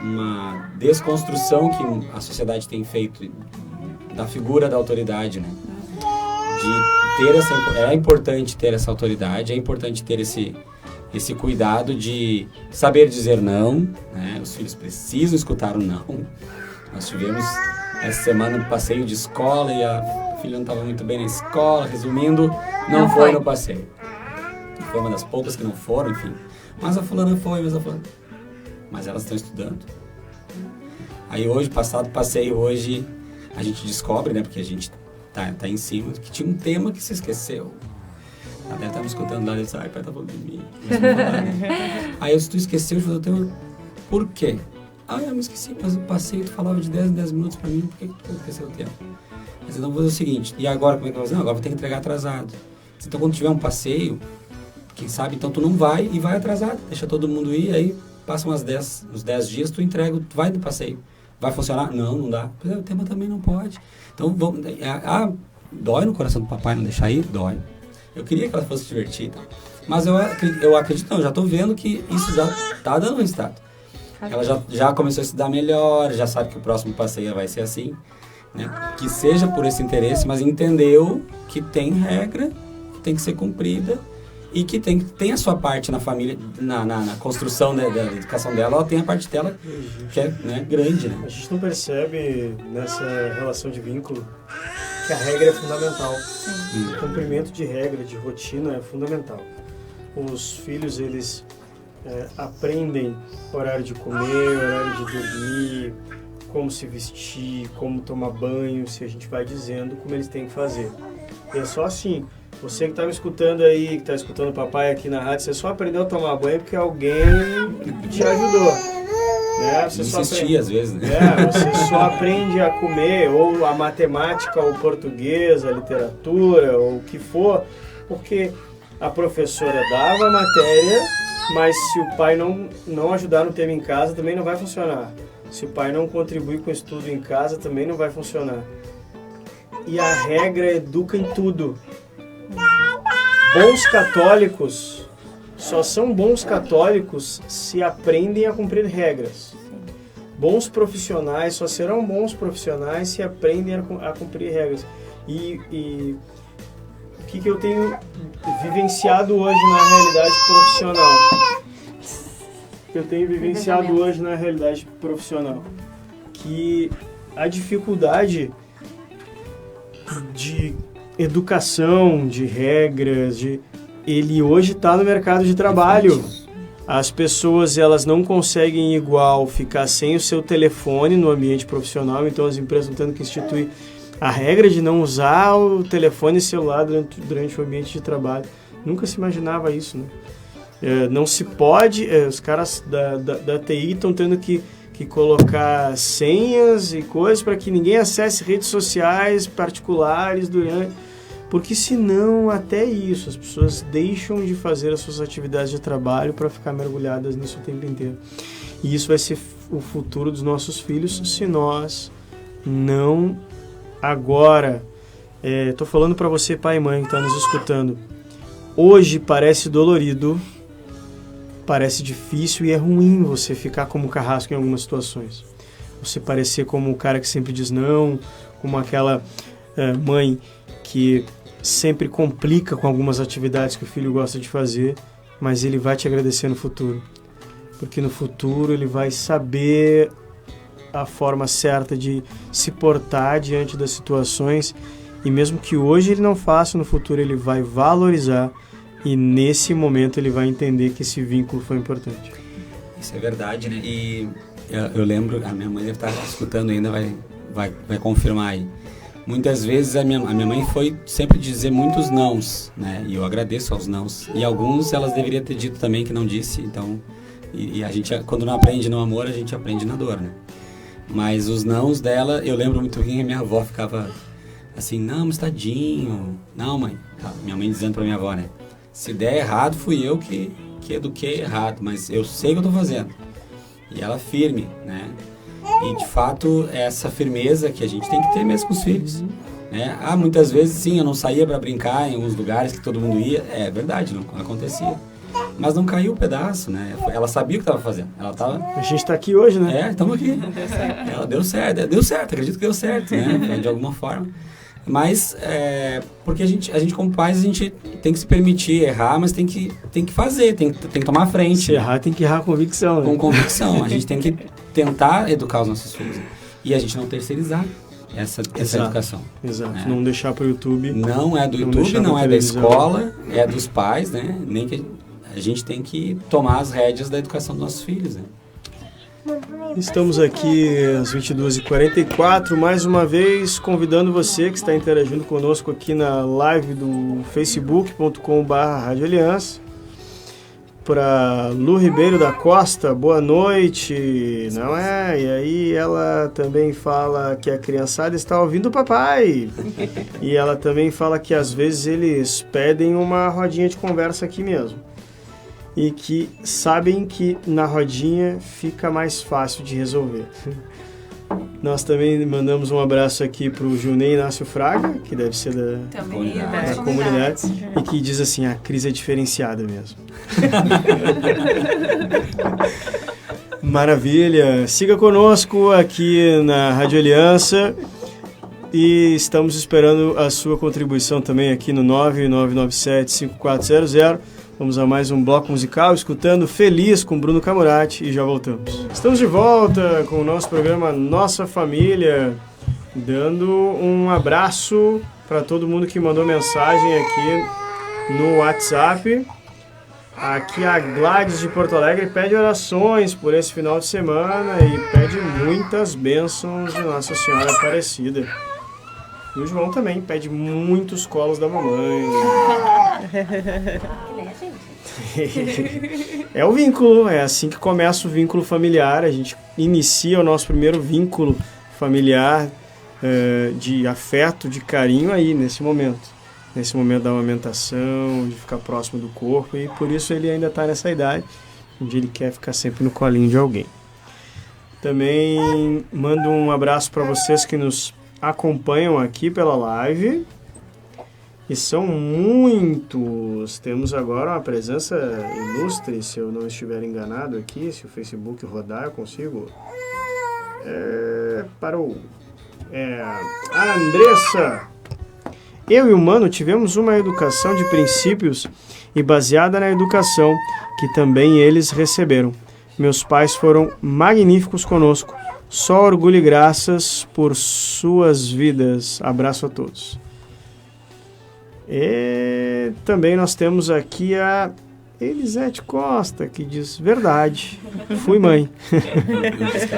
uma desconstrução que a sociedade tem feito da figura da autoridade, né? É importante ter essa autoridade, é importante ter esse cuidado de saber dizer não, né? Os filhos precisam escutar o não. Nós tivemos essa semana um passeio de escola e a filha não estava muito bem na escola, resumindo, não foi no passeio. Foi uma das poucas que não foram, enfim. Mas a fulana foi, mas elas estão estudando. Aí hoje, passado o passeio, hoje a gente descobre, né, porque a gente tá em cima, que tinha um tema que se esqueceu. Ela deve estar me escutando lá e disse, pai, tá falando de mim. Aí eu disse, tu esqueceu de fazer o tema, por quê? Eu me esqueci, mas o passeio tu falava de 10 em 10 minutos pra mim, por que tu esqueceu o tema? Mas então vou fazer o seguinte, e agora como é que vai fazer? Não, agora vou ter que entregar atrasado. Então quando tiver um passeio, quem sabe, então tu não vai e vai atrasado, deixa todo mundo ir, aí passa uns 10 dias, tu entrega, tu vai no passeio. Vai funcionar? Não dá. O tema também não pode. Então, dói no coração do papai não deixar ir? Dói. Eu queria que ela fosse divertida. Mas eu acredito, não, já estou vendo que isso já está dando resultado. Ela já começou a estudar melhor, já sabe que o próximo passeio vai ser assim. Né? Que seja por esse interesse, mas entendeu que tem regra, que tem que ser cumprida e que tem a sua parte na família, na construção da educação dela, ela tem a parte dela que é, né, grande. Né? A gente não percebe nessa relação de vínculo que a regra é fundamental. O cumprimento de regra, de rotina é fundamental. Os filhos, eles aprendem horário de comer, horário de dormir, como se vestir, como tomar banho, se a gente vai dizendo como eles têm que fazer. E é só assim. Você que está me escutando aí, que está escutando o papai aqui na rádio, você só aprendeu a tomar banho porque alguém te ajudou. Né? Você insistir às vezes, né? Você só aprende a comer, ou a matemática, ou o português, a literatura, ou o que for, porque a professora dava a matéria, mas se o pai não ajudar no tema em casa, também não vai funcionar. Se o pai não contribuir com o estudo em casa, também não vai funcionar. E a regra educa em tudo. Bons católicos só são bons católicos se aprendem a cumprir regras. Bons profissionais só serão bons profissionais se aprendem a cumprir regras. E o que eu tenho vivenciado hoje na realidade profissional? Que a dificuldade de educação, de regras, ele hoje está no mercado de trabalho. As pessoas, elas não conseguem igual ficar sem o seu telefone no ambiente profissional, então as empresas estão tendo que instituir a regra de não usar o telefone celular durante o ambiente de trabalho. Nunca se imaginava isso, né? Não se pode, os caras da TI estão tendo que colocar senhas e coisas para que ninguém acesse redes sociais particulares porque senão até isso, as pessoas deixam de fazer as suas atividades de trabalho para ficar mergulhadas nisso o tempo inteiro. E isso vai ser o futuro dos nossos filhos se nós não agora, estou falando para você, pai e mãe que está nos escutando, hoje parece dolorido, parece difícil e é ruim você ficar como carrasco em algumas situações. Você parecer como o cara que sempre diz não, como aquela mãe que sempre complica com algumas atividades que o filho gosta de fazer, mas ele vai te agradecer no futuro. Porque no futuro ele vai saber a forma certa de se portar diante das situações e mesmo que hoje ele não faça, no futuro ele vai valorizar. E nesse momento ele vai entender que esse vínculo foi importante. Isso é verdade, né? E eu lembro, a minha mãe deve estar escutando ainda, vai confirmar aí. Muitas vezes a minha mãe foi sempre dizer muitos nãos, né? E eu agradeço aos nãos. E alguns elas deveriam ter dito também que não disse. Então, e a gente, quando não aprende no amor, a gente aprende na dor, né? Mas os nãos dela, eu lembro muito bem que a minha avó ficava assim, não, mas tadinho. Não, mãe. Minha mãe dizendo pra minha avó, né? Se der errado, fui eu que eduquei errado, mas eu sei o que eu estou fazendo. E ela firme, né? E, de fato, essa firmeza que a gente tem que ter mesmo com os filhos. Né? Muitas vezes, sim, eu não saía para brincar em alguns lugares que todo mundo ia. É verdade, não acontecia. Mas não caiu o pedaço, né? Ela sabia o que estava fazendo. A gente está aqui hoje, né? Estamos aqui. Ela deu certo, acredito que deu certo, né? De alguma forma. Mas, porque a gente como pais, a gente tem que se permitir errar, mas tem que fazer, tem que tomar a frente. Se errar, tem que errar com convicção. Né? Com convicção. A gente tem que tentar educar os nossos filhos. E a gente não terceirizar essa educação. Exato. Não deixar para o YouTube. Não é do YouTube, não é da escola, é dos pais, né? Nem que a gente tem que tomar as rédeas da educação dos nossos filhos, né? Estamos aqui às 22h44, mais uma vez convidando você que está interagindo conosco aqui na live do facebook.com/Rádio Aliança. Para Lu Ribeiro da Costa, boa noite, não é? E aí ela também fala que a criançada está ouvindo o papai. E ela também fala que às vezes eles pedem uma rodinha de conversa aqui mesmo. E que sabem que na rodinha fica mais fácil de resolver. Nós também mandamos um abraço aqui para o Junei Inácio Fraga, que deve ser da comunidade, e que diz assim, a Cris é diferenciada mesmo. Maravilha! Siga conosco aqui na Rádio Aliança e estamos esperando a sua contribuição também aqui no 9997-5400. Vamos a mais um bloco musical, escutando Feliz com Bruno Camurati e já voltamos. Estamos de volta com o nosso programa Nossa Família, dando um abraço para todo mundo que mandou mensagem aqui no WhatsApp. Aqui a Gladys de Porto Alegre pede orações por esse final de semana e pede muitas bênçãos de Nossa Senhora Aparecida. E o João também pede muitos colos da mamãe. É o vínculo, é assim que começa o vínculo familiar. A gente inicia o nosso primeiro vínculo familiar de afeto, de carinho aí nesse momento da amamentação, de ficar próximo do corpo, e por isso ele ainda está nessa idade onde ele quer ficar sempre no colinho de alguém. Também mando um abraço para vocês que nos acompanham aqui pela live. E são muitos. Temos agora uma presença ilustre, se eu não estiver enganado aqui, se o Facebook rodar, eu consigo. Parou. A Andressa. Eu e o Mano tivemos uma educação de princípios e baseada na educação que também eles receberam. Meus pais foram magníficos conosco. Só orgulho e graças por suas vidas. Abraço a todos. E também nós temos aqui a Elisete Costa, que diz, verdade, fui mãe.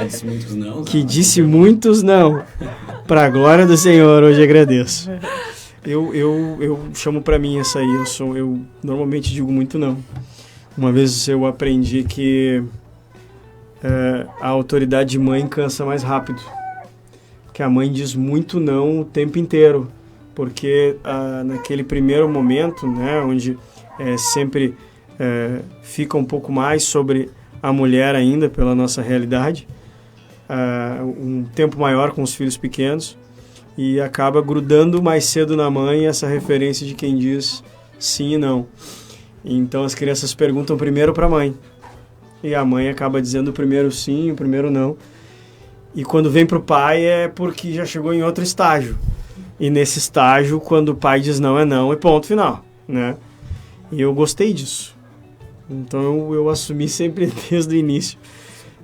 Disse muitos não. Que disse muitos não. Para a glória do Senhor, hoje agradeço. Eu chamo para mim essa aí, eu normalmente digo muito não. Uma vez eu aprendi que a autoridade de mãe cansa mais rápido. Que a mãe diz muito não o tempo inteiro. Porque naquele primeiro momento, né, onde sempre fica um pouco mais sobre a mulher ainda, pela nossa realidade, um tempo maior com os filhos pequenos, e acaba grudando mais cedo na mãe essa referência de quem diz sim e não. Então as crianças perguntam primeiro para a mãe, e a mãe acaba dizendo o primeiro sim e o primeiro não. E quando vem para o pai é porque já chegou em outro estágio. E nesse estágio, quando o pai diz não, é não, e ponto final, né? E eu gostei disso. Então eu assumi sempre desde o início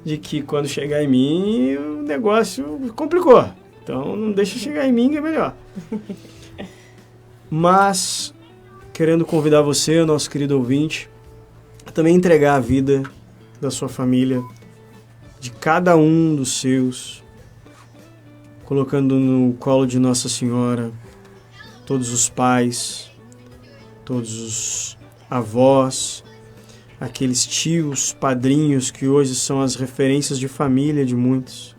de que quando chegar em mim, o negócio complicou. Então não deixa chegar em mim que é melhor. Mas, querendo convidar você, nosso querido ouvinte, a também entregar a vida da sua família, de cada um dos seus, colocando no colo de Nossa Senhora todos os pais, todos os avós, aqueles tios, padrinhos que hoje são as referências de família de muitos,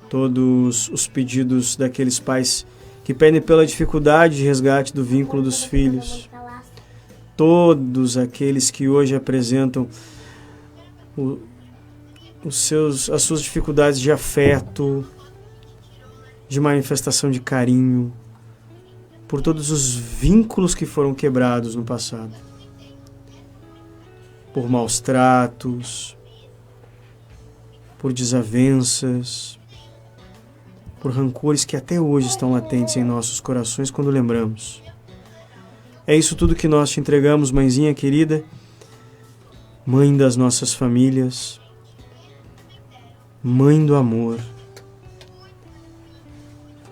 todos os pedidos daqueles pais que pedem pela dificuldade de resgate do vínculo dos filhos, todos aqueles que hoje apresentam as suas dificuldades de afeto, de manifestação de carinho, por todos os vínculos que foram quebrados no passado, por maus tratos, por desavenças, por rancores que até hoje estão latentes em nossos corações quando lembramos. É isso tudo que nós te entregamos, mãezinha querida, mãe das nossas famílias, mãe do amor,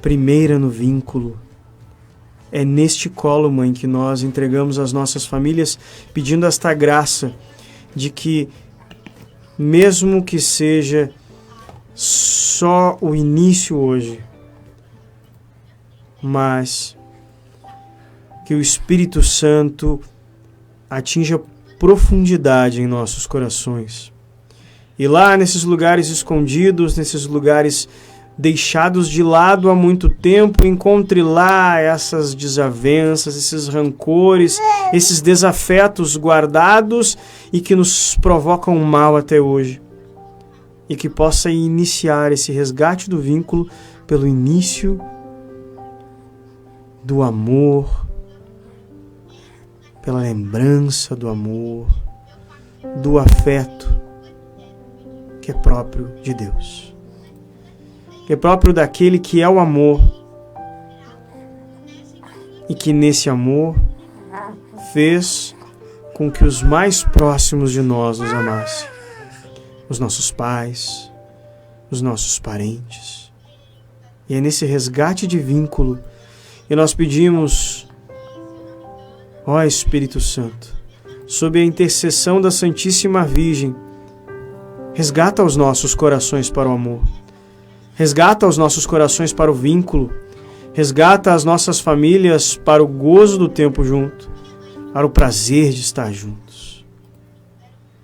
primeira no vínculo. É neste colo, mãe, que nós entregamos as nossas famílias, pedindo esta graça de que, mesmo que seja só o início hoje, mas que o Espírito Santo atinja profundidade em nossos corações. E lá nesses lugares escondidos, nesses lugares deixados de lado há muito tempo, encontre lá essas desavenças, esses rancores, esses desafetos guardados e que nos provocam mal até hoje. E que possa iniciar esse resgate do vínculo pelo início do amor, pela lembrança do amor, do afeto que é próprio de Deus. Que é próprio daquele que é o amor e que nesse amor fez com que os mais próximos de nós nos amassem. Os nossos pais, os nossos parentes. E é nesse resgate de vínculo que nós pedimos, ó Espírito Santo, sob a intercessão da Santíssima Virgem, resgata os nossos corações para o amor. Resgata os nossos corações para o vínculo, resgata as nossas famílias para o gozo do tempo junto, para o prazer de estar juntos.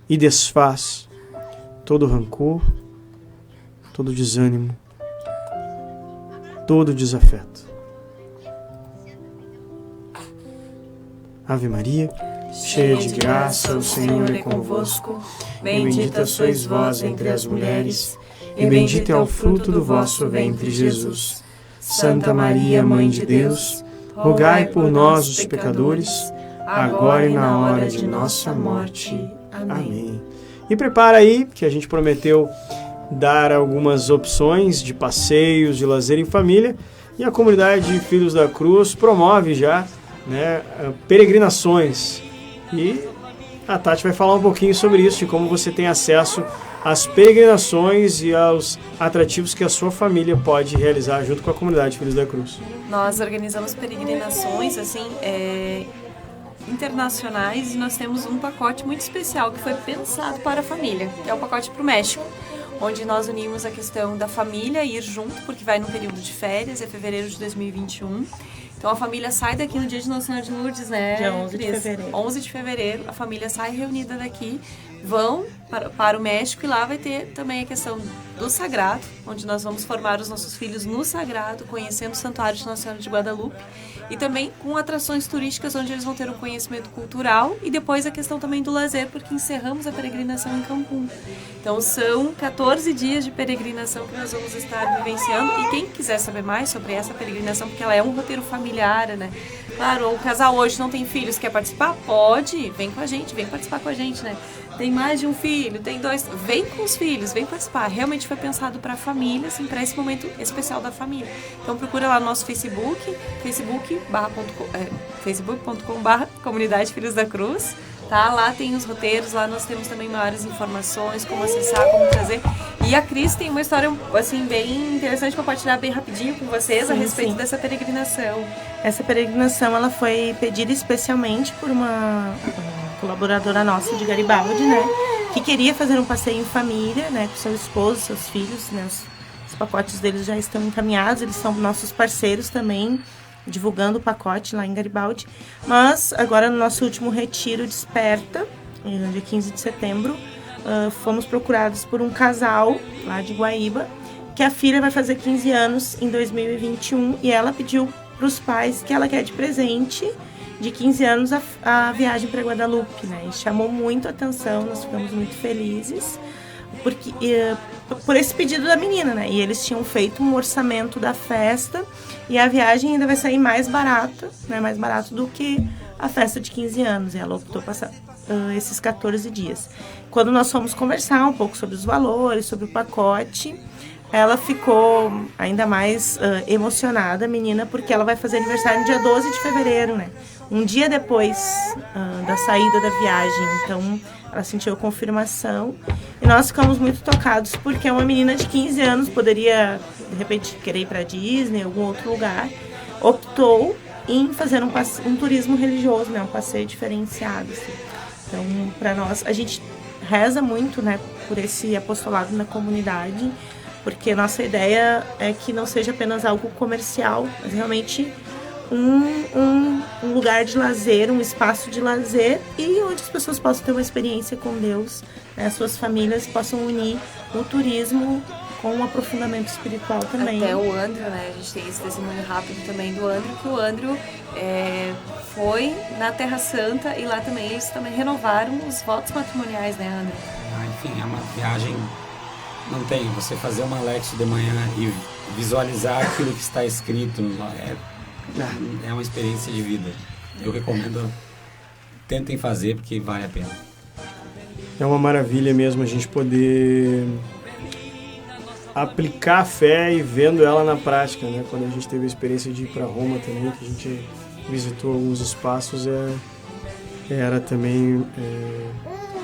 E desfaz todo rancor, todo desânimo, todo desafeto. Ave Maria, cheia de graça, o Senhor é convosco. Bendita sois vós entre as mulheres, e bendito é o fruto do vosso ventre, Jesus. Santa Maria, Mãe de Deus, rogai por nós, os pecadores, agora e na hora de nossa morte. Amém. E prepara aí, que a gente prometeu dar algumas opções de passeios, de lazer em família, e a comunidade de Filhos da Cruz promove já, né, peregrinações. E a Tati vai falar um pouquinho sobre isso, de como você tem acesso às peregrinações e aos atrativos que a sua família pode realizar junto com a comunidade Filhos da Cruz. Nós organizamos peregrinações assim, internacionais, e nós temos um pacote muito especial que foi pensado para a família, que é o pacote para o México, onde nós unimos a questão da família ir junto, porque vai no período de férias, é fevereiro de 2021. Então a família sai daqui no dia de Nossa Senhora de Lourdes, né? Dia 11 de fevereiro. 11 de fevereiro, a família sai reunida daqui, vão para o México, e lá vai ter também a questão do sagrado, onde nós vamos formar os nossos filhos no sagrado, conhecendo o Santuário de Nossa Senhora de Guadalupe, e também com atrações turísticas, onde eles vão ter um conhecimento cultural, e depois a questão também do lazer, porque encerramos a peregrinação em Cancún. Então são 14 dias de peregrinação que nós vamos estar vivenciando, e quem quiser saber mais sobre essa peregrinação, porque ela é um roteiro familiar, né? Claro, o casal hoje não tem filhos, quer participar? Pode, vem com a gente, vem participar com a gente, né? Tem mais de um filho, tem dois, vem com os filhos, vem participar. Realmente foi pensado para a família, assim, para esse momento especial da família. Então procura lá no nosso Facebook, facebook.com/comunidade Filhos da Cruz, tá? Lá tem os roteiros, lá nós temos também maiores informações, como acessar, como trazer. E a Cris tem uma história, assim, bem interessante para compartilhar bem rapidinho com vocês a respeito dessa peregrinação. Essa peregrinação, ela foi pedida especialmente por uma colaboradora nossa de Garibaldi, né, que queria fazer um passeio em família, né, com seu esposo, seus filhos, né, os pacotes deles já estão encaminhados, eles são nossos parceiros também, divulgando o pacote lá em Garibaldi. Mas agora no nosso último retiro Desperta, no dia 15 de setembro, fomos procurados por um casal lá de Guaíba, que a filha vai fazer 15 anos em 2021, e ela pediu para os pais que ela quer de presente de 15 anos a viagem para Guadalupe, né? E chamou muito a atenção, nós ficamos muito felizes, porque por esse pedido da menina, né? E eles tinham feito um orçamento da festa e a viagem ainda vai sair mais barata, né? Mais barato do que a festa de 15 anos. E ela optou passar esses 14 dias. Quando nós fomos conversar um pouco sobre os valores, sobre o pacote, ela ficou ainda mais emocionada, menina, porque ela vai fazer aniversário no dia 12 de fevereiro, né? Um dia depois da saída da viagem. Então, ela sentiu a confirmação. E nós ficamos muito tocados, porque uma menina de 15 anos poderia, de repente, querer ir para Disney, algum outro lugar. Optou em fazer um turismo religioso, né? Um passeio diferenciado, assim. Então, para nós, a gente reza muito, né? Por esse apostolado na comunidade, porque nossa ideia é que não seja apenas algo comercial, mas realmente um lugar de lazer, um espaço de lazer e onde as pessoas possam ter uma experiência com Deus, né? As suas famílias possam unir o turismo com um aprofundamento espiritual também. Até o Andrew, né? A gente tem esse testemunho rápido também do Andrew, que o Andrew foi na Terra Santa e lá também eles também renovaram os votos matrimoniais, né, Andrew? Enfim, é uma viagem, não tem, você fazer uma leite de manhã e visualizar aquilo que está escrito, é uma experiência de vida. Eu recomendo, tentem fazer porque vale a pena. É uma maravilha mesmo a gente poder aplicar a fé e vendo ela na prática, né? Quando a gente teve a experiência de ir para Roma também, que a gente visitou alguns espaços, era também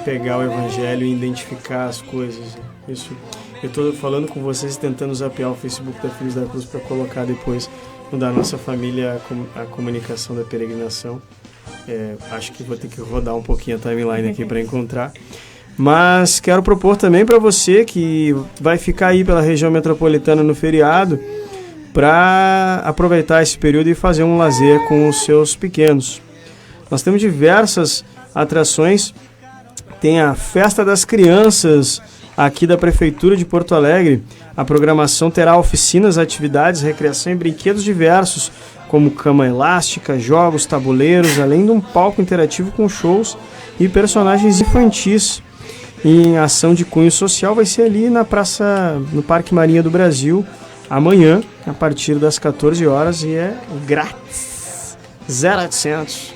pegar o evangelho e identificar as coisas. Isso, eu estou falando com vocês, tentando zapear o Facebook da Filhos da Cruz para colocar depois no da nossa família a comunicação da peregrinação. Acho que vou ter que rodar um pouquinho a timeline aqui para encontrar. Mas quero propor também para você que vai ficar aí pela região metropolitana no feriado, para aproveitar esse período e fazer um lazer com os seus pequenos. Nós temos diversas atrações. Tem a Festa das Crianças aqui da Prefeitura de Porto Alegre. A programação terá oficinas, atividades, recreação e brinquedos diversos, como cama elástica, jogos, tabuleiros, além de um palco interativo com shows e personagens infantis. Em ação de cunho social vai ser ali na praça, no Parque Marinha do Brasil, amanhã, a partir das 14 horas, e é grátis, 0800.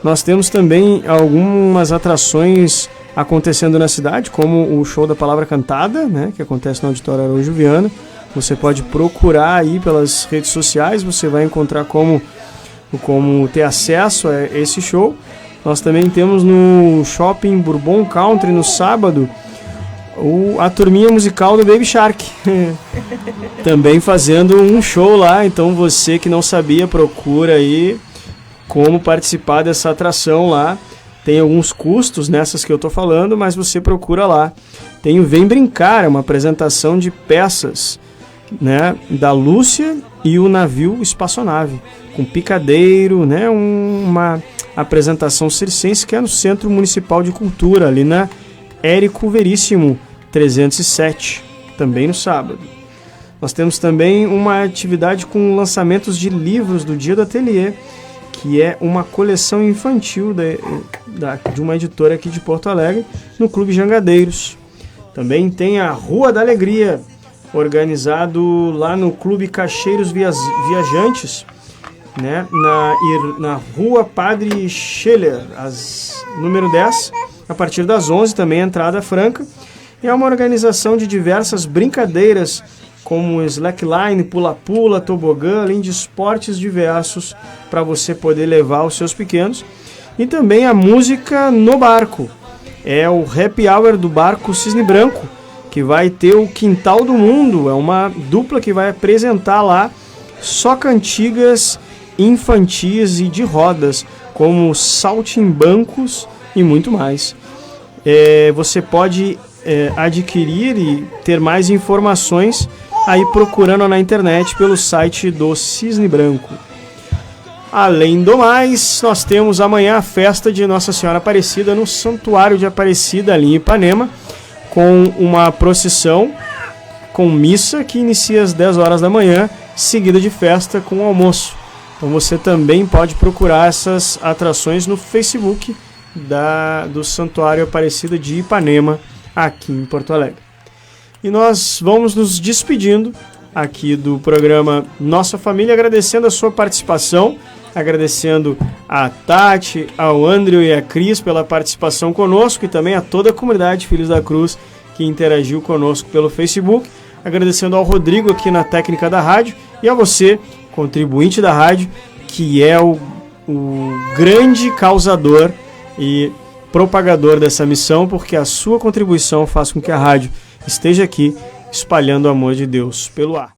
Nós temos também algumas atrações acontecendo na cidade, como o show da Palavra Cantada, né, que acontece no Auditório Araújo Viana. Você pode procurar aí pelas redes sociais, você vai encontrar como ter acesso a esse show. Nós também temos no Shopping Bourbon Country, no sábado, a turminha musical do Baby Shark. Também fazendo um show lá, então você que não sabia, procura aí como participar dessa atração lá. Tem alguns custos nessas que eu tô falando, mas você procura lá. Tem o Vem Brincar, é uma apresentação de peças, né, da Lúcia e o navio Espaçonave, com picadeiro, né, uma apresentação circense que é no Centro Municipal de Cultura, ali na Érico Veríssimo 307, também no sábado. Nós temos também uma atividade com lançamentos de livros do Dia do Ateliê, que é uma coleção infantil de uma editora aqui de Porto Alegre, no Clube Jangadeiros. Também tem a Rua da Alegria, organizado lá no Clube Caixeiros Viajantes, né, na Rua Padre Scheller, número 10, a partir das 11, também entrada franca. É uma organização de diversas brincadeiras, como slackline, pula-pula, tobogã, além de esportes diversos para você poder levar os seus pequenos. E também a música no barco. É o happy hour do barco Cisne Branco, que vai ter o Quintal do Mundo. É uma dupla que vai apresentar lá só cantigas infantis e de rodas, como saltimbancos e muito mais. Você pode adquirir e ter mais informações aí procurando na internet pelo site do Cisne Branco. Além do mais, nós temos amanhã a festa de Nossa Senhora Aparecida no Santuário de Aparecida, ali em Ipanema, com uma procissão com missa que inicia às 10 horas da manhã, seguida de festa com almoço. Então você também pode procurar essas atrações no Facebook do Santuário Aparecida de Ipanema, aqui em Porto Alegre. E nós vamos nos despedindo aqui do programa Nossa Família, agradecendo a sua participação, agradecendo a Tati, ao Andrew e a Cris pela participação conosco e também a toda a comunidade Filhos da Cruz que interagiu conosco pelo Facebook, agradecendo ao Rodrigo aqui na técnica da rádio e a você, contribuinte da rádio, que é o grande causador e propagador dessa missão, porque a sua contribuição faz com que a rádio esteja aqui espalhando o amor de Deus pelo ar.